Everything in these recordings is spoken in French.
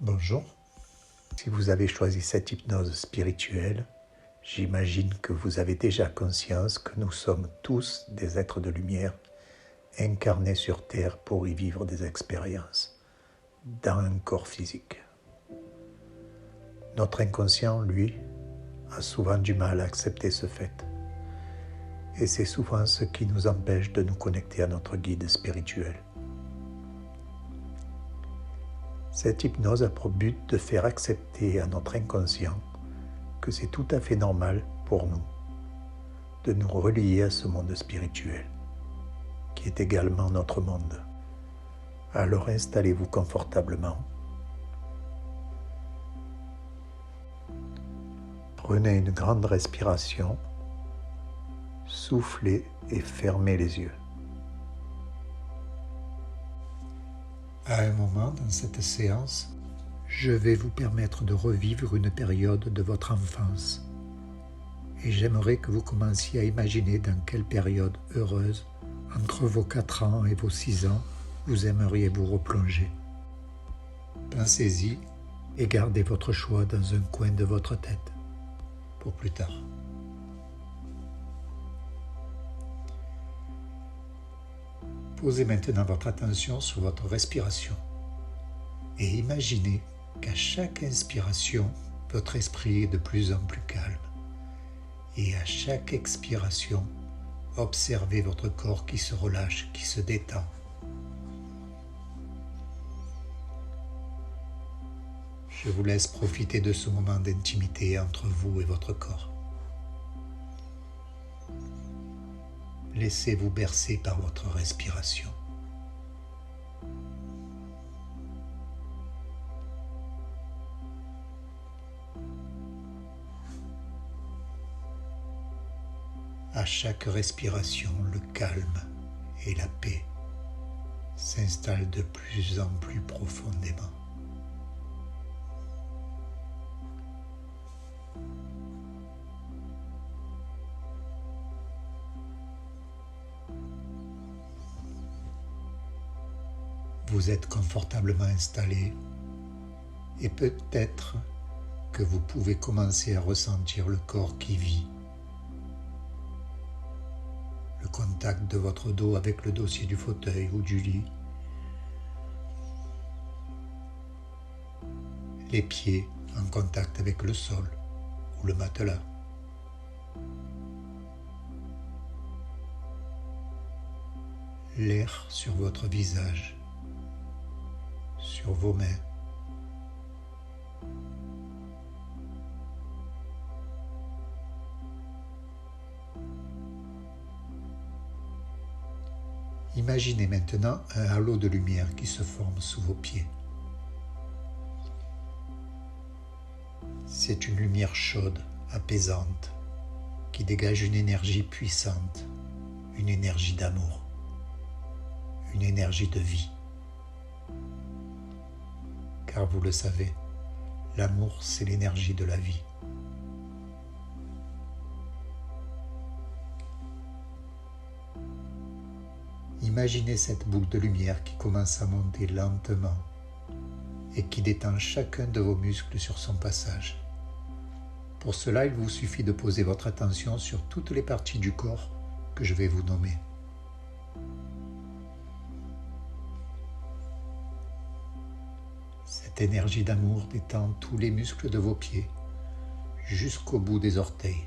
Bonjour. Si vous avez choisi cette hypnose spirituelle, j'imagine que vous avez déjà conscience que nous sommes tous des êtres de lumière incarnés sur Terre pour y vivre des expériences dans un corps physique. Notre inconscient, lui, a souvent du mal à accepter ce fait. Et c'est souvent ce qui nous empêche de nous connecter à notre guide spirituel. Cette hypnose a pour but de faire accepter à notre inconscient que c'est tout à fait normal pour nous de nous relier à ce monde spirituel, qui est également notre monde. Alors installez-vous confortablement. Prenez une grande respiration, soufflez et fermez les yeux. À un moment dans cette séance, je vais vous permettre de revivre une période de votre enfance. Et j'aimerais que vous commenciez à imaginer dans quelle période heureuse, entre vos 4 ans et vos 6 ans, vous aimeriez vous replonger. Pensez-y et gardez votre choix dans un coin de votre tête pour plus tard. Posez maintenant votre attention sur votre respiration et imaginez qu'à chaque inspiration, votre esprit est de plus en plus calme et à chaque expiration, observez votre corps qui se relâche, qui se détend. Je vous laisse profiter de ce moment d'intimité entre vous et votre corps. Laissez-vous bercer par votre respiration. À chaque respiration, le calme et la paix s'installent de plus en plus profondément. Vous êtes confortablement installé et peut-être que vous pouvez commencer à ressentir le corps qui vit. Le contact de votre dos avec le dossier du fauteuil ou du lit. Les pieds en contact avec le sol ou le matelas. L'air sur votre visage, sur vos mains. Imaginez maintenant un halo de lumière qui se forme sous vos pieds. C'est une lumière chaude, apaisante, qui dégage une énergie puissante, une énergie d'amour, une énergie de vie. Car vous le savez, l'amour, c'est l'énergie de la vie. Imaginez cette boule de lumière qui commence à monter lentement et qui détend chacun de vos muscles sur son passage. Pour cela, il vous suffit de poser votre attention sur toutes les parties du corps que je vais vous nommer. Cette énergie d'amour détend tous les muscles de vos pieds jusqu'au bout des orteils.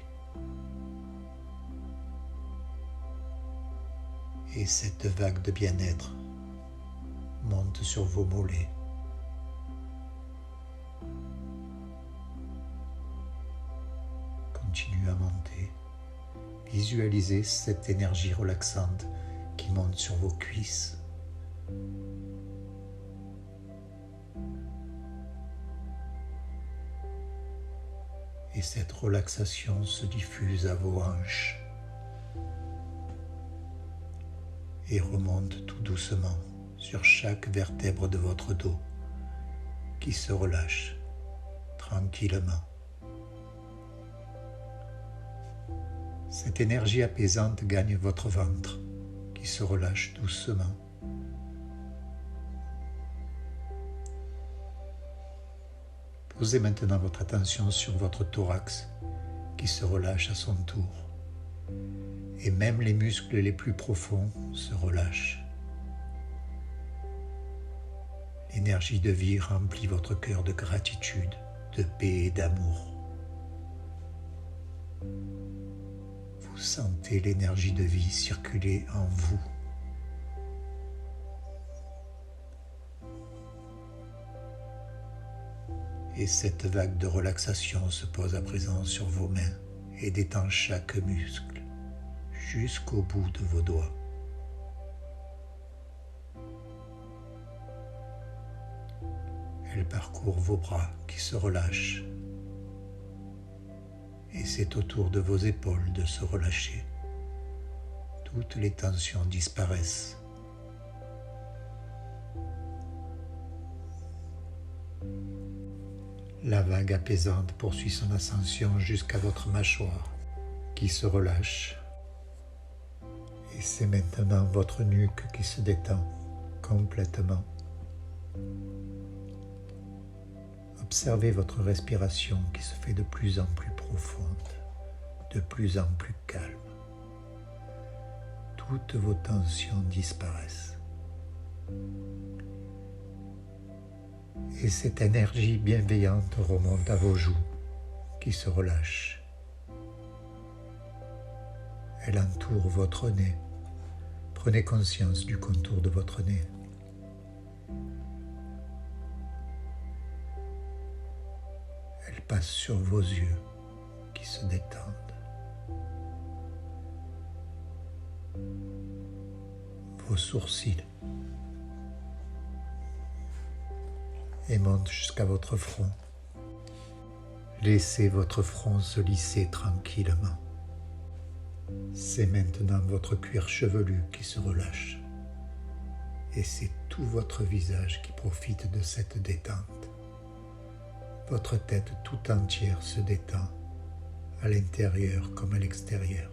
Et cette vague de bien-être monte sur vos mollets. Continue à monter. Visualisez cette énergie relaxante qui monte sur vos cuisses. Et cette relaxation se diffuse à vos hanches et remonte tout doucement sur chaque vertèbre de votre dos qui se relâche tranquillement. Cette énergie apaisante gagne votre ventre qui se relâche doucement. Posez maintenant votre attention sur votre thorax qui se relâche à son tour. Et même les muscles les plus profonds se relâchent. L'énergie de vie remplit votre cœur de gratitude, de paix et d'amour. Vous sentez l'énergie de vie circuler en vous. Et cette vague de relaxation se pose à présent sur vos mains et détend chaque muscle jusqu'au bout de vos doigts. Elle parcourt vos bras qui se relâchent et c'est au tour de vos épaules de se relâcher. Toutes les tensions disparaissent. La vague apaisante poursuit son ascension jusqu'à votre mâchoire qui se relâche. Et c'est maintenant votre nuque qui se détend complètement. Observez votre respiration qui se fait de plus en plus profonde, de plus en plus calme. Toutes vos tensions disparaissent. Et cette énergie bienveillante remonte à vos joues qui se relâchent. Elle entoure votre nez. Prenez conscience du contour de votre nez. Elle passe sur vos yeux qui se détendent. Vos sourcils. Et monte jusqu'à votre front. Laissez votre front se lisser tranquillement. C'est maintenant votre cuir chevelu qui se relâche. Et c'est tout votre visage qui profite de cette détente. Votre tête tout entière se détend, à l'intérieur comme à l'extérieur.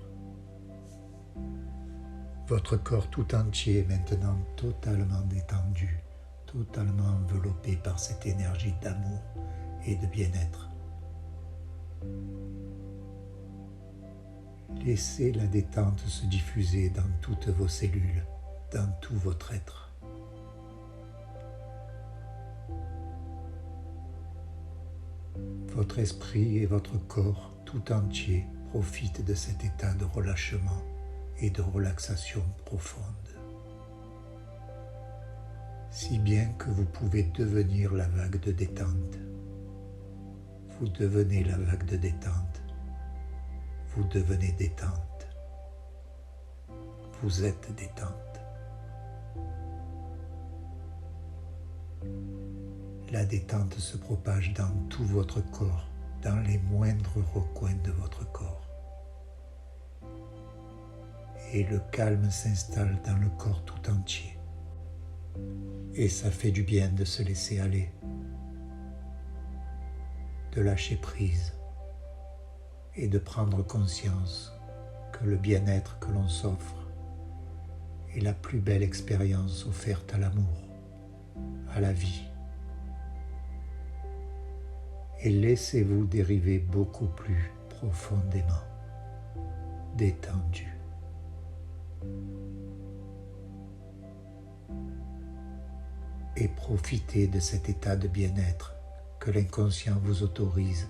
Votre corps tout entier est maintenant totalement détendu, totalement enveloppé par cette énergie d'amour et de bien-être. Laissez la détente se diffuser dans toutes vos cellules, dans tout votre être. Votre esprit et votre corps tout entier profitent de cet état de relâchement et de relaxation profonde. Si bien que vous pouvez devenir la vague de détente. Vous devenez la vague de détente. Vous devenez détente. Vous êtes détente. La détente se propage dans tout votre corps, dans les moindres recoins de votre corps. Et le calme s'installe dans le corps tout entier. Et ça fait du bien de se laisser aller, de lâcher prise et de prendre conscience que le bien-être que l'on s'offre est la plus belle expérience offerte à l'amour, à la vie. Et laissez-vous dériver beaucoup plus profondément, détendu. Et profitez de cet état de bien-être que l'inconscient vous autorise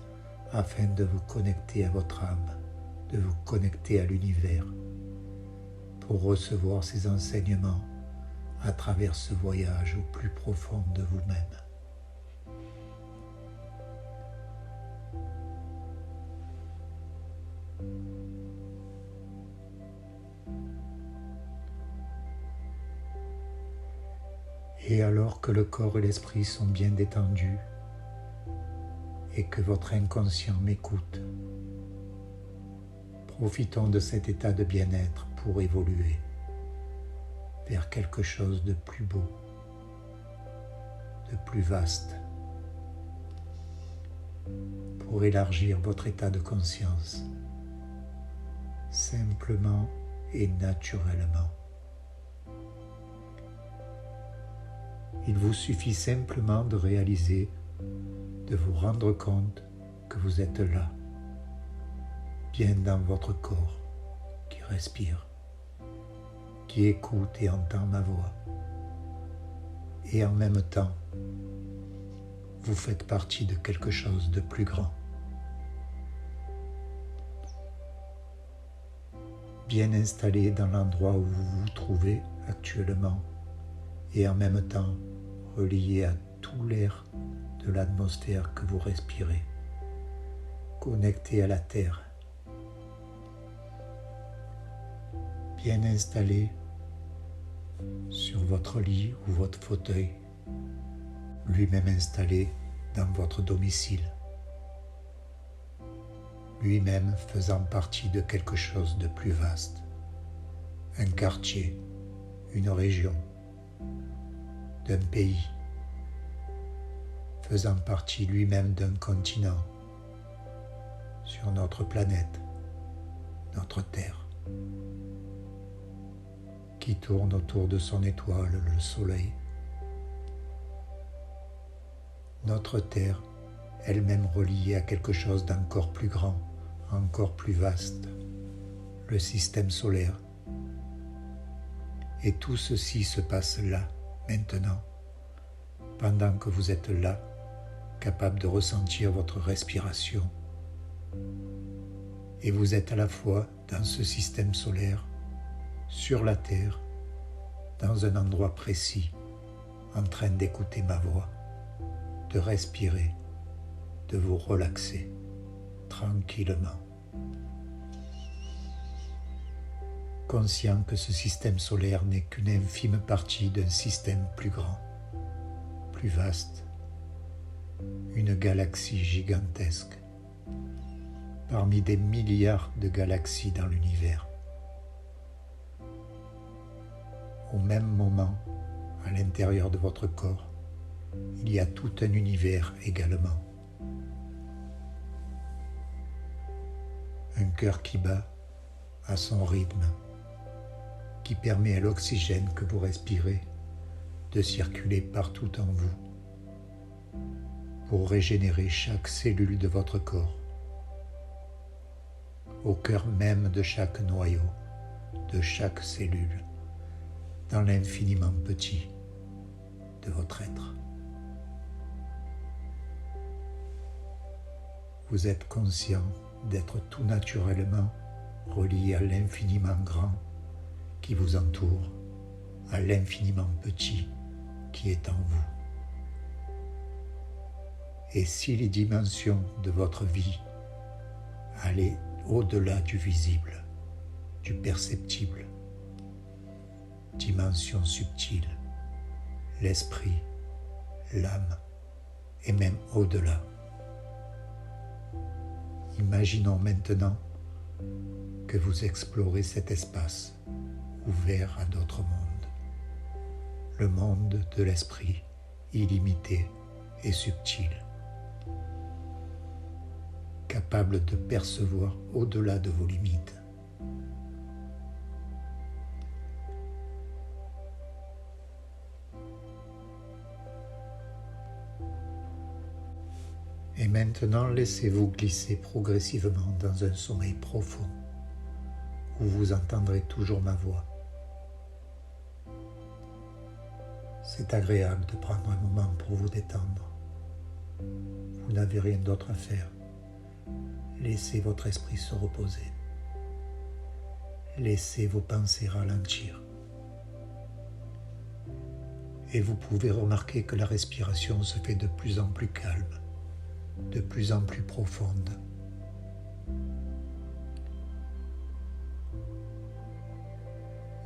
afin de vous connecter à votre âme, de vous connecter à l'univers, pour recevoir ces enseignements à travers ce voyage au plus profond de vous-même. Et alors que le corps et l'esprit sont bien détendus et que votre inconscient m'écoute, profitons de cet état de bien-être pour évoluer vers quelque chose de plus beau, de plus vaste, pour élargir votre état de conscience, simplement et naturellement. Il vous suffit simplement de réaliser de vous rendre compte que vous êtes là, bien dans votre corps, qui respire, qui écoute et entend ma voix. Et en même temps, vous faites partie de quelque chose de plus grand. Bien installé dans l'endroit où vous vous trouvez actuellement et en même temps relié à tout l'air de l'atmosphère que vous respirez, connecté à la terre, bien installé sur votre lit ou votre fauteuil, lui-même installé dans votre domicile, lui-même faisant partie de quelque chose de plus vaste, un quartier, une région, d'un pays, faisant partie lui-même d'un continent sur notre planète, notre Terre, qui tourne autour de son étoile, le Soleil. Notre Terre, elle-même reliée à quelque chose d'encore plus grand, encore plus vaste, le système solaire. Et tout ceci se passe là, maintenant, pendant que vous êtes là, capable de ressentir votre respiration. Et vous êtes à la fois dans ce système solaire, sur la Terre, dans un endroit précis, en train d'écouter ma voix, de respirer, de vous relaxer tranquillement. Conscient que ce système solaire n'est qu'une infime partie d'un système plus grand, plus vaste, une galaxie gigantesque, parmi des milliards de galaxies dans l'univers. Au même moment, à l'intérieur de votre corps, il y a tout un univers également. Un cœur qui bat à son rythme, qui permet à l'oxygène que vous respirez de circuler partout en vous, pour régénérer chaque cellule de votre corps, au cœur même de chaque noyau, de chaque cellule, dans l'infiniment petit de votre être. Vous êtes conscient d'être tout naturellement relié à l'infiniment grand qui vous entoure, à l'infiniment petit qui est en vous. Et si les dimensions de votre vie allaient au-delà du visible, du perceptible, dimension subtile, l'esprit, l'âme, et même au-delà. Imaginons maintenant que vous explorez cet espace ouvert à d'autres mondes, le monde de l'esprit illimité et subtil, capable de percevoir au-delà de vos limites. Et maintenant, laissez-vous glisser progressivement dans un sommeil profond où vous entendrez toujours ma voix. C'est agréable de prendre un moment pour vous détendre. Vous n'avez rien d'autre à faire. Laissez votre esprit se reposer. Laissez vos pensées ralentir. Et vous pouvez remarquer que la respiration se fait de plus en plus calme, de plus en plus profonde.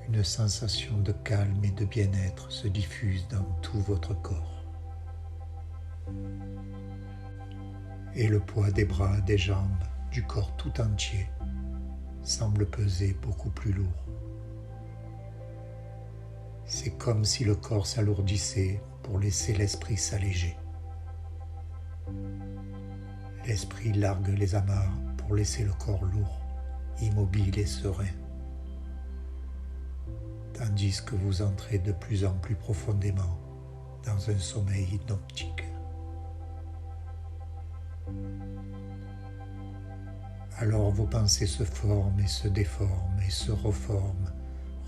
Une sensation de calme et de bien-être se diffuse dans tout votre corps. Et le poids des bras, des jambes, du corps tout entier semble peser beaucoup plus lourd. C'est comme si le corps s'alourdissait pour laisser l'esprit s'alléger. L'esprit largue les amarres pour laisser le corps lourd, immobile et serein, tandis que vous entrez de plus en plus profondément dans un sommeil hypnotique. Alors vos pensées se forment et se déforment et se reforment,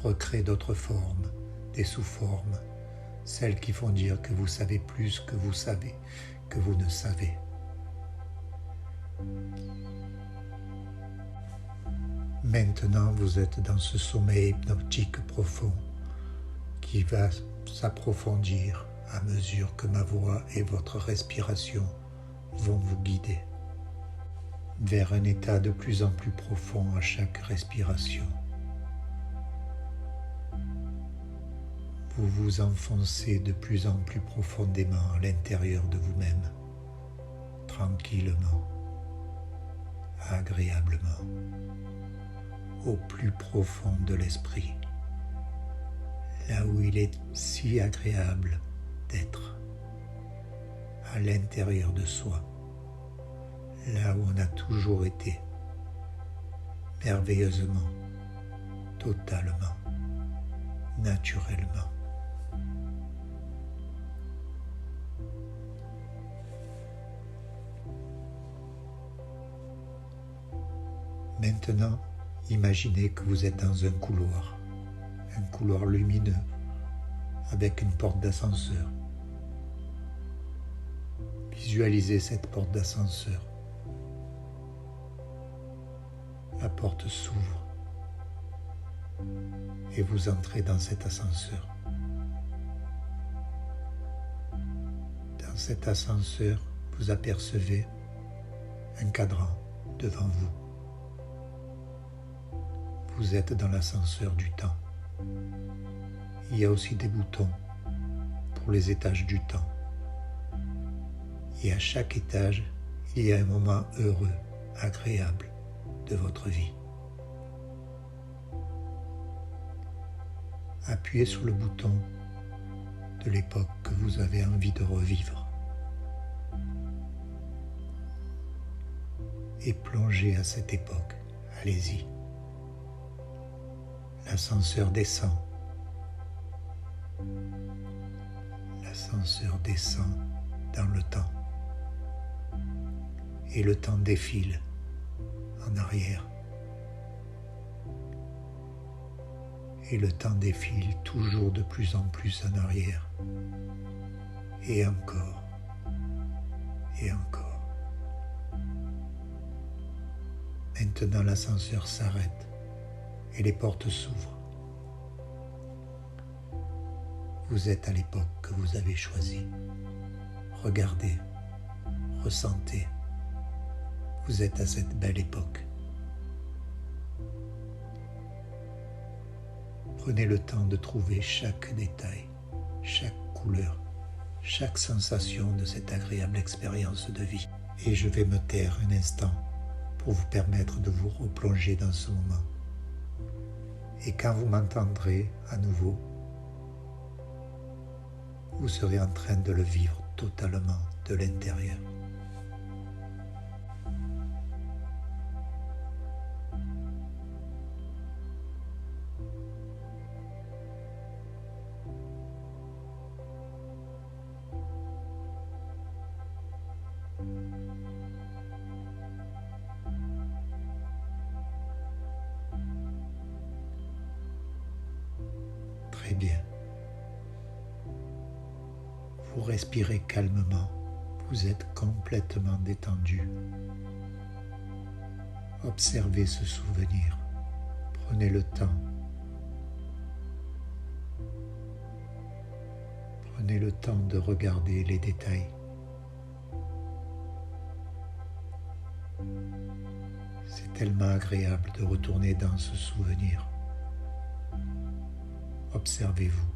recréent d'autres formes, des sous-formes, celles qui font dire que vous savez plus que vous savez, que vous ne savez. Maintenant, vous êtes dans ce sommeil hypnotique profond qui va s'approfondir à mesure que ma voix et votre respiration vont vous guider vers un état de plus en plus profond à chaque respiration. Vous vous enfoncez de plus en plus profondément à l'intérieur de vous-même, tranquillement, agréablement, au plus profond de l'esprit, là où il est si agréable d'être, à l'intérieur de soi, là où on a toujours été, merveilleusement, totalement, naturellement. Maintenant, imaginez que vous êtes dans un couloir lumineux, avec une porte d'ascenseur. Visualisez cette porte d'ascenseur. La porte s'ouvre et vous entrez dans cet ascenseur. Dans cet ascenseur, vous apercevez un cadran devant vous. Vous êtes dans l'ascenseur du temps. Il y a aussi des boutons pour les étages du temps. Et à chaque étage, il y a un moment heureux, agréable de votre vie. Appuyez sur le bouton de l'époque que vous avez envie de revivre et plongez à cette époque. Allez-y. L'ascenseur descend. L'ascenseur descend dans le temps. Et le temps défile en arrière. Et le temps défile toujours de plus en plus en arrière. Et encore. Et encore. Maintenant l'ascenseur s'arrête et les portes s'ouvrent. Vous êtes à l'époque que vous avez choisie. Regardez, ressentez. Vous êtes à cette belle époque. Prenez le temps de trouver chaque détail, chaque couleur, chaque sensation de cette agréable expérience de vie. Et je vais me taire un instant pour vous permettre de vous replonger dans ce moment. Et quand vous m'entendrez à nouveau, vous serez en train de le vivre totalement de l'intérieur. Très bien. Vous respirez calmement, vous êtes complètement détendu. Observez ce souvenir, prenez le temps. Prenez le temps de regarder les détails. C'est tellement agréable de retourner dans ce souvenir. Observez-vous.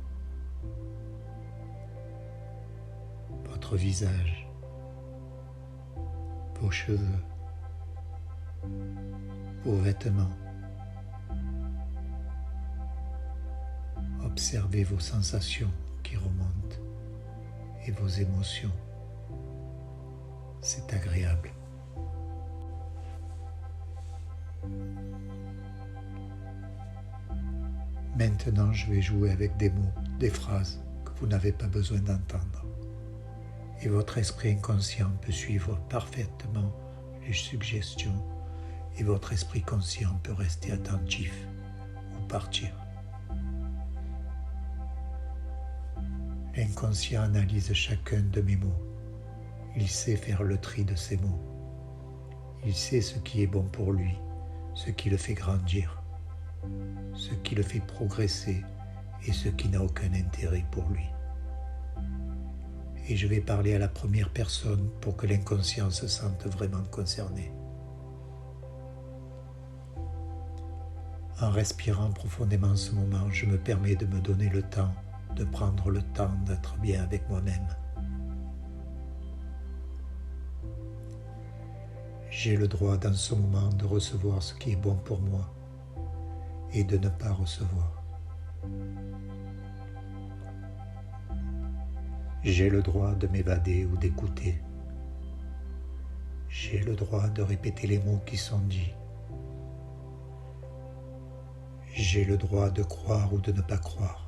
Votre visage, vos cheveux, vos vêtements. Observez vos sensations qui remontent et vos émotions. C'est agréable. Maintenant, je vais jouer avec des mots, des phrases que vous n'avez pas besoin d'entendre. et votre esprit inconscient peut suivre parfaitement les suggestions et votre esprit conscient peut rester attentif ou partir. L'inconscient analyse chacun de mes mots. Il sait faire le tri de ses mots. Il sait ce qui est bon pour lui, ce qui le fait grandir, ce qui le fait progresser et ce qui n'a aucun intérêt pour lui. Et je vais parler à la première personne pour que l'inconscient se sente vraiment concerné. En respirant profondément ce moment, je me permets de me donner le temps, de prendre le temps d'être bien avec moi-même. J'ai le droit dans ce moment de recevoir ce qui est bon pour moi et de ne pas recevoir. J'ai le droit de m'évader ou d'écouter. J'ai le droit de répéter les mots qui sont dits. J'ai le droit de croire ou de ne pas croire.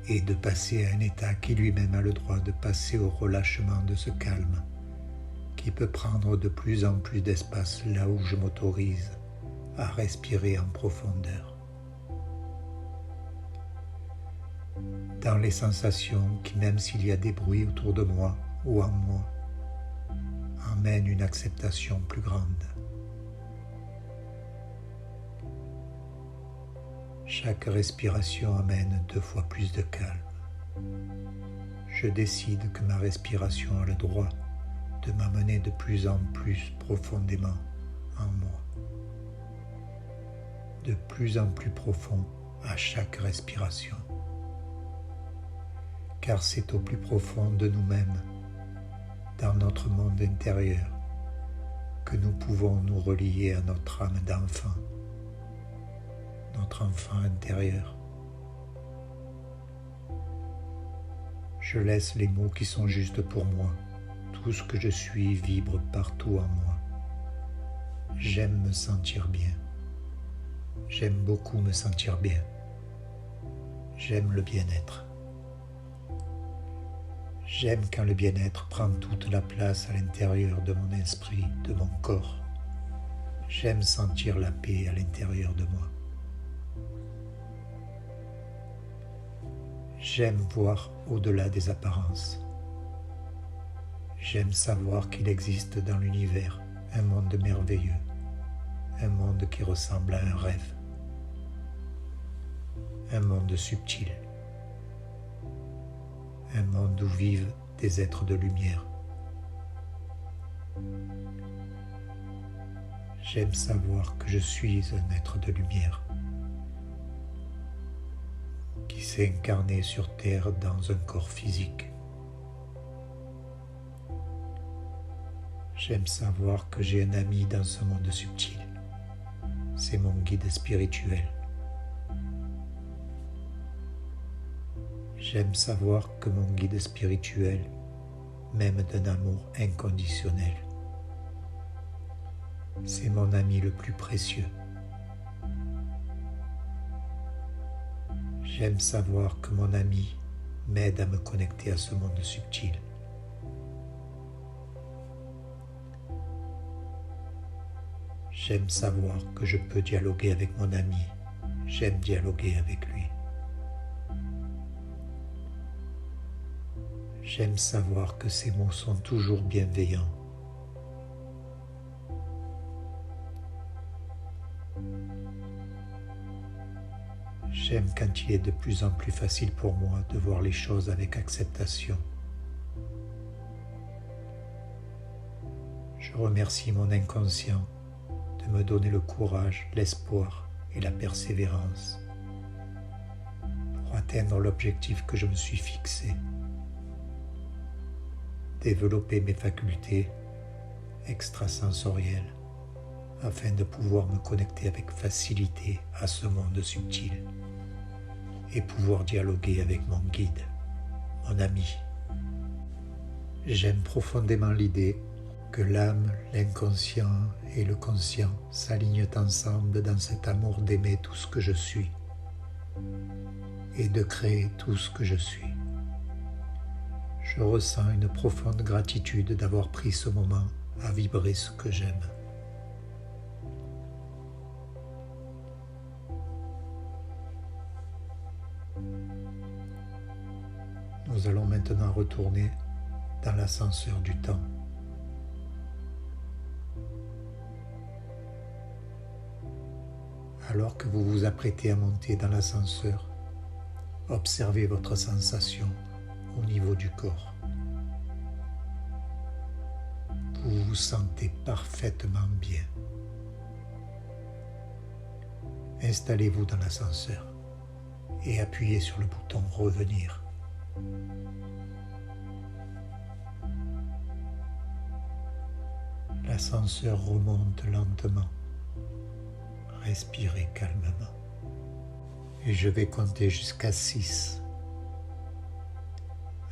Et de passer à un état qui lui-même a le droit de passer au relâchement de ce calme, qui peut prendre de plus en plus d'espace là où je m'autorise à respirer en profondeur. Dans les sensations qui, même s'il y a des bruits autour de moi ou en moi, emmènent une acceptation plus grande. Chaque respiration amène 2 fois plus de calme. Je décide que ma respiration a le droit de m'amener de plus en plus profondément en moi, de plus en plus profond à chaque respiration. Car c'est au plus profond de nous-mêmes, dans notre monde intérieur, que nous pouvons nous relier à notre âme d'enfant, notre enfant intérieur. Je laisse les mots qui sont justes pour moi. Tout ce que je suis vibre partout en moi. J'aime me sentir bien. J'aime beaucoup me sentir bien. J'aime le bien-être. J'aime quand le bien-être prend toute la place à l'intérieur de mon esprit, de mon corps. J'aime sentir la paix à l'intérieur de moi. J'aime voir au-delà des apparences. J'aime savoir qu'il existe dans l'univers un monde merveilleux, un monde qui ressemble à un rêve, un monde subtil, un monde où vivent des êtres de lumière. J'aime savoir que je suis un être de lumière qui s'est incarné sur Terre dans un corps physique. J'aime savoir que j'ai un ami dans ce monde subtil. C'est mon guide spirituel. J'aime savoir que mon guide spirituel m'aime d'un amour inconditionnel. C'est mon ami le plus précieux. J'aime savoir que mon ami m'aide à me connecter à ce monde subtil. J'aime savoir que je peux dialoguer avec mon ami. J'aime dialoguer avec lui. J'aime savoir que ses mots sont toujours bienveillants. J'aime quand il est de plus en plus facile pour moi de voir les choses avec acceptation. Je remercie mon inconscient de me donner le courage, l'espoir et la persévérance pour atteindre l'objectif que je me suis fixé. Développer mes facultés extrasensorielles afin de pouvoir me connecter avec facilité à ce monde subtil et pouvoir dialoguer avec mon guide, mon ami. J'aime profondément l'idée que l'âme, l'inconscient et le conscient s'alignent ensemble dans cet amour d'aimer tout ce que je suis et de créer tout ce que je suis. Je ressens une profonde gratitude d'avoir pris ce moment à vibrer ce que j'aime. Nous allons maintenant retourner dans l'ascenseur du temps. Alors que vous vous apprêtez à monter dans l'ascenseur, observez votre sensation au niveau du corps. Vous vous sentez parfaitement bien. Installez-vous dans l'ascenseur et appuyez sur le bouton « Revenir ». L'ascenseur remonte lentement. Respirez calmement. Et je vais compter jusqu'à 6.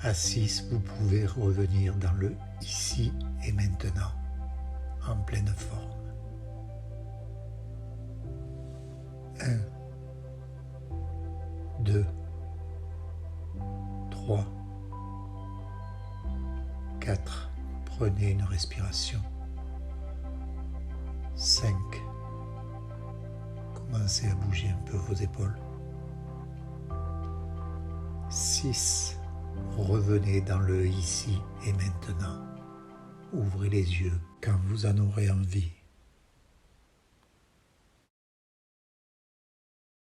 À 6, vous pouvez revenir dans le ici et maintenant, en pleine forme. 1, 2, 3, 4. Prenez une respiration. 5. Commencez à bouger un peu vos épaules. 6. Revenez dans le ici et maintenant. Ouvrez les yeux quand vous en aurez envie.